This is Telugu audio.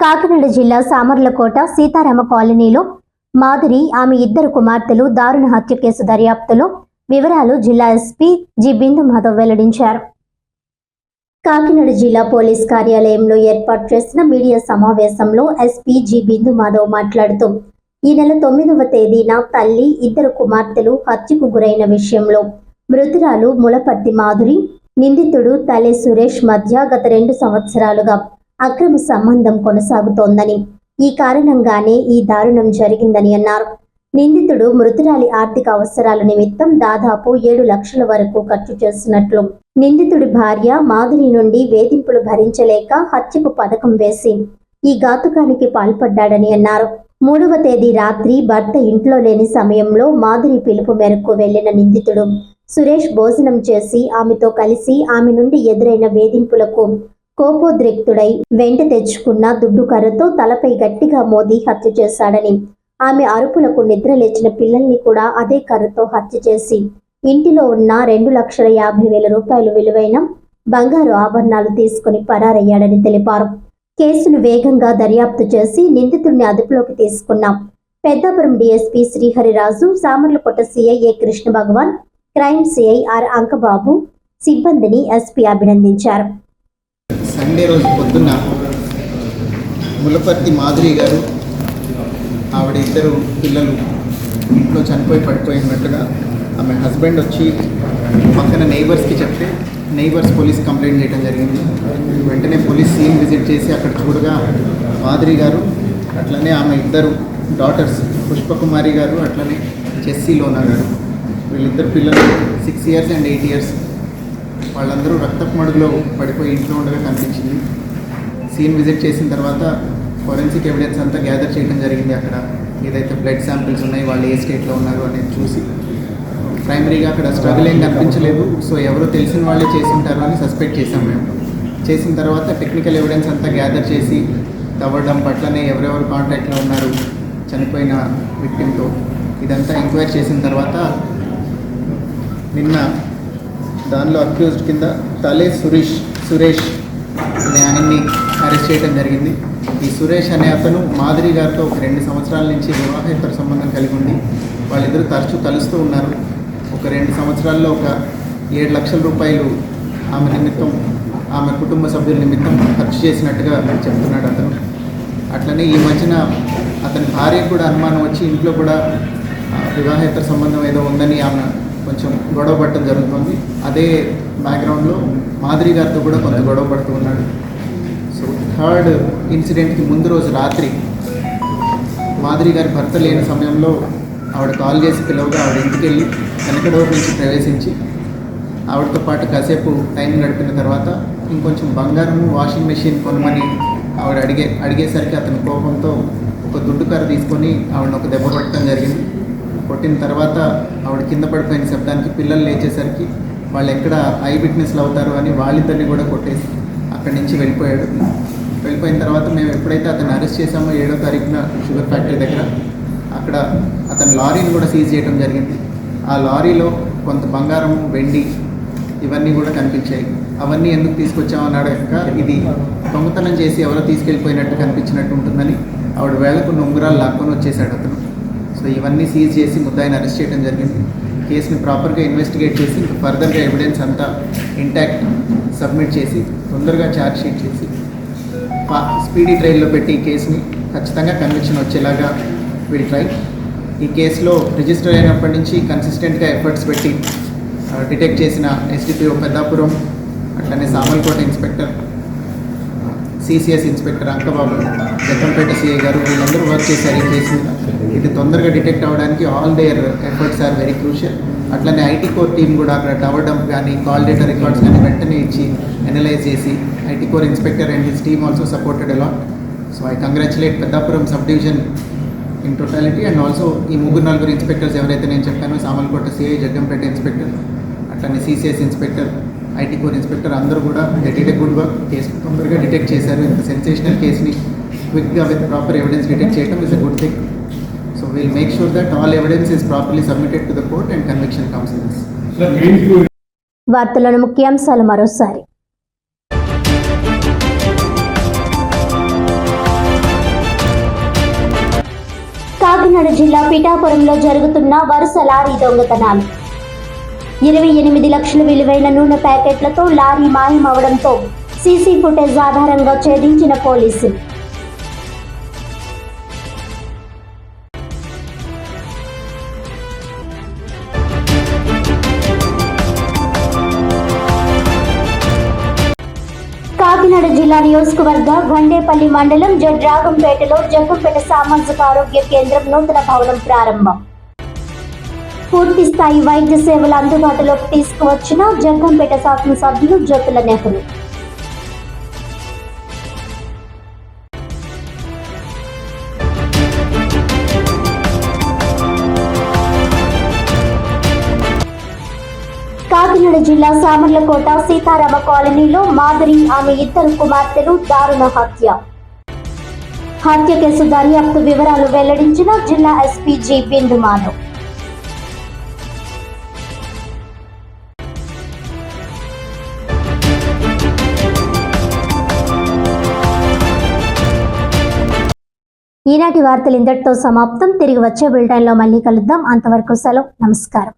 కాకినాడ జిల్లా సామర్లకోట సీతారామ కాలనీలో మాధురి ఆమె ఇద్దరు కుమార్తెలు దారుణ హత్య కేసు దర్యాప్తులో వివరాలు జిల్లా ఎస్పీ జి బిందు మాధవ్ వెల్లడించారు. కాకినాడ జిల్లా పోలీస్ కార్యాలయంలో ఏర్పాటు చేసిన మీడియా సమావేశంలో ఎస్పీ జి బిందు మాధవ్ మాట్లాడుతూ ఈ నెల 9వ తేదీన తల్లి ఇద్దరు కుమార్తెలు హత్యకు గురైన విషయంలో మృతురాలు ములపర్తి మాధురి నిందితుడు తలే సురేష్ మధ్య గత 2 సంవత్సరాలుగా అక్రమ సంబంధం కొనసాగుతోందని, ఈ కారణంగానే ఈ దారుణం జరిగిందని అన్నారు. నిందితుడు మృతురాలి ఆర్థిక అవసరాల నిమిత్తం దాదాపు 7 లక్షల వరకు ఖర్చు చేసినట్లు, నిందితుడి భార్య మాధురి నుండి వేధింపులు భరించలేక హత్యకు పథకం వేసి ఈ ఘాతుకానికి పాల్పడ్డాడని అన్నారు. 3వ తేదీ రాత్రి భర్త ఇంట్లో లేని సమయంలో మాధురి పిలుపు మేరకు వెళ్లిన నిందితుడు సురేష్ భోజనం చేసి ఆమెతో కలిసి ఆమె నుండి ఎదురైన వేధింపులకు కోపోద్రిక్తుడై వెంట తెచ్చుకున్న దుడ్డు కర్రతో తలపై గట్టిగా మోది హత్య చేశాడని, ఆమె అరుపులకు నిద్రలేచిన పిల్లల్ని కూడా అదే కర్రతో హత్య చేసి ఇంటిలో ఉన్న 2,50,000 రూపాయలు విలువైన బంగారు ఆభరణాలు తీసుకుని పరారయ్యాడని తెలిపారు. కేసును వేగంగా దర్యాప్తు చేసి నిందితుడిని అదుపులోకి తీసుకున్నాం. Peddapuram DSP Srihari Raju, Samarlakota CI A Krishna Bhagavan, crime CI are Ankababu సిబ్బందిని ఎస్పీ అభినందించారు. సండే రోజు పొద్దున్న ములపర్తి మాధురి గారు ఆవిడ ఇద్దరు పిల్లలు ఇంట్లో చనిపోయి పడిపోయినట్టుగా ఆమె హస్బెండ్ వచ్చి పక్కన నైబర్స్కి చెప్తే నైబర్స్ పోలీస్ కంప్లైంట్ చేయడం జరిగింది. వెంటనే పోలీస్ సీన్ విజిట్ చేసి అక్కడ చూడగా మాధురి గారు అట్లనే ఆమె ఇద్దరు డాటర్స్ పుష్పకుమారి గారు అట్లనే చెస్సీ లోనా గారు, వీళ్ళిద్దరు పిల్లలు 6 years and 8 years, వాళ్ళందరూ రక్తపు మడుగులో పడిపోయి ఇంట్లో ఉండగా కనిపించింది. సీన్ విజిట్ చేసిన తర్వాత ఫోరెన్సిక్ ఎవిడెన్స్ అంతా గ్యాదర్ చేయడం జరిగింది. అక్కడ ఏదైతే బ్లడ్ శాంపిల్స్ ఉన్నాయి, వాళ్ళు ఏ స్టేట్లో ఉన్నారు అనేది చూసి ప్రైమరీగా అక్కడ స్ట్రగుల్ ఏం కనిపించలేదు. సో ఎవరో తెలిసిన వాళ్ళే చేసి ఉంటారు అని సస్పెక్ట్ చేసాం మేము. చేసిన తర్వాత టెక్నికల్ ఎవిడెన్స్ అంతా గ్యాదర్ చేసి తవ్వడం పట్లనే ఎవరెవరు కాంటాక్ట్లో ఉన్నారు చనిపోయిన విక్టిమ్తో ఇదంతా ఎంక్వైరీ చేసిన తర్వాత నిన్న దానిలో అక్యూజ్డ్ కింద తలే సురేష్ అనే ఆయన్ని అరెస్ట్ చేయడం జరిగింది. ఈ సురేష్ అనే అతను మాధురి గారితో ఒక 2 సంవత్సరాల నుంచి వివాహేతర సంబంధం కలిగి ఉండి వాళ్ళిద్దరూ తరచూ కలుస్తూ ఉన్నారు. ఒక 2 సంవత్సరాల్లో ఒక 7 లక్షల రూపాయలు ఆమె నిమిత్తం, ఆమె కుటుంబ సభ్యుల నిమిత్తం ఖర్చు చేసినట్టుగా చెప్తున్నాడు అతను. అట్లనే ఈ మధ్యన అతని భార్యకు కూడా అనుమానం వచ్చి ఇంట్లో కూడా వివాహేతర సంబంధం ఏదో ఉందని ఆమె కొంచెం గొడవ పడటం జరుగుతుంది. అదే బ్యాక్గ్రౌండ్లో మాధురి గారితో కూడా కొంత గొడవ పడుతూ ఉన్నాడు. సో 3rd ఇన్సిడెంట్కి ముందు రోజు రాత్రి మాధురి గారి భర్త లేని సమయంలో ఆవిడ కాల్ చేసి పిలవగా ఆవిడ ఇంటికి వెళ్ళి వెనక డోర్ నుంచి ప్రవేశించి ఆవిడతో పాటు కాసేపు టైం గడిపిన తర్వాత ఇంకొంచెం బంగారము, వాషింగ్ మెషిన్ కొనమని ఆవిడ అడిగేసరికి అతని కోపంతో ఒక దుడ్డు కర్ర తీసుకొని ఆవిడని ఒక దెబ్బ పట్టడం జరిగింది. కొట్టిన తర్వాత ఆవిడ కింద పడిపోయిన శబ్దానికి పిల్లలు లేచేసరికి వాళ్ళు ఎక్కడ ఐ విట్నెస్లు అవుతారు అని వాళ్ళిద్దరిని కూడా కొట్టేసి అక్కడి నుంచి వెళ్ళిపోయాడు. వెళ్ళిపోయిన తర్వాత మేము ఎప్పుడైతే అతన్ని అరెస్ట్ చేసామో 7వ తారీఖున షుగర్ ఫ్యాక్టరీ దగ్గర, అక్కడ అతని లారీని కూడా సీజ్ చేయడం జరిగింది. ఆ లారీలో కొంత బంగారం, వెండి ఇవన్నీ కూడా కనిపించాయి. అవన్నీ ఎందుకు తీసుకొచ్చామన్నాడు కనుక ఇది దొంగతనం చేసి ఎవరో తీసుకెళ్ళిపోయినట్టు కనిపించినట్టు ఉంటుందని ఆవిడ వేళకున్న ఉంగరాలు లాక్కొని వచ్చేసాడు అతను. సో ఇవన్నీ సీజ్ చేసి ముద్దాయిని అరెస్ట్ చేయడం జరిగింది. కేసుని ప్రాపర్గా ఇన్వెస్టిగేట్ చేసి ఫర్దర్గా ఎవిడెన్స్ అంతా ఇంటాక్ట్ సబ్మిట్ చేసి తొందరగా ఛార్జ్ షీట్ చేసి స్పీడీ ట్రయల్లో పెట్టి ఈ కేసుని ఖచ్చితంగా కన్విక్షన్ వచ్చేలాగా విల్ ట్రై. ఈ కేసులో రిజిస్టర్ అయినప్పటి నుంచి కన్సిస్టెంట్గా ఎఫర్ట్స్ పెట్టి డిటెక్ట్ చేసిన ఎస్డిపిఓ పెద్దాపురం, అట్లనే Samarlakota inspector, CCS inspector Ankababu, Jaggampeta CI గారు వీళ్ళందరూ వర్క్ చేశారు ఈ కేసు మీద. ఇది తొందరగా డిటెక్ట్ అవ్వడానికి all their efforts are very crucial. అట్లనే ఐటీ కోర్ టీమ్ కూడా అక్కడ టవర్ డంప్ కానీ కాల్ డేటా రికార్డ్స్ కానీ వెంటనే ఇచ్చి అనలైజ్ చేసి IT core inspector and his team also supported a lot. So I congratulate Peddapuram sub division in totality and also ఈ 3-4 ఇన్స్పెక్టర్స్ ఎవరైతే నేను చెప్పానో, సామర్లకోట సిఐ, జగ్గంపేట ఇన్స్పెక్టర్, అట్లనే CCS inspector, IT core inspector అందరూ కూడా did a good work. Case తొందరగా డిటెక్ట్ చేశారు. ఇంత సెన్సేషనల్ కేసుని క్విక్గా విత్ ప్రాపర్ ఎవిడెన్స్ డిటెక్ట్ చేయడం is a good thing. So we'll make sure that all evidence is properly submitted to the court and conviction comes in this. వార్తలను ముఖ్యాంశాలు మరోసారి. కాకినాడ జిల్లా పిఠాపురంలో జరుగుతున్న వరుస లారీ దొంగతనాలు. 28 లక్షల విలువైన నూనె ప్యాకెట్లతో లారీ మాయమవడంతో సీసీ ఫుటేజ్ ఆధారంగా ఛేదించిన పోలీసులు. కాకినాడ జిల్లా నియోజకవర్గ గండేపల్లి మండలం జడ్రాగంపేటలో జగ్గంపేట సామాజిక ఆరోగ్య కేంద్రం నూతన భవనం ప్రారంభం. పూర్తి స్థాయి వైద్య సేవలు అందుబాటులోకి తీసుకువచ్చిన జగ్గంపేట శాసనసభ్యులు జ్యోతుల నెహ్రూ. కాకినాడ జిల్లా సామర్లకోట సీతారామ కాలనీలో మాదిరి ఆమె ఇద్దరు కుమార్తెలు దారుణ హత్య కేసు దర్యాప్తు వివరాలు వెల్లడించిన జిల్లా ఎస్పీ జి బిందు మాధవ్. ఈనాటి వార్తలు ఇంతటితో సమాప్తం. తిరిగి వచ్చే బులెటిన్లో మళ్ళీ కలుద్దాం. అంతవరకు సెలవు. నమస్కారం.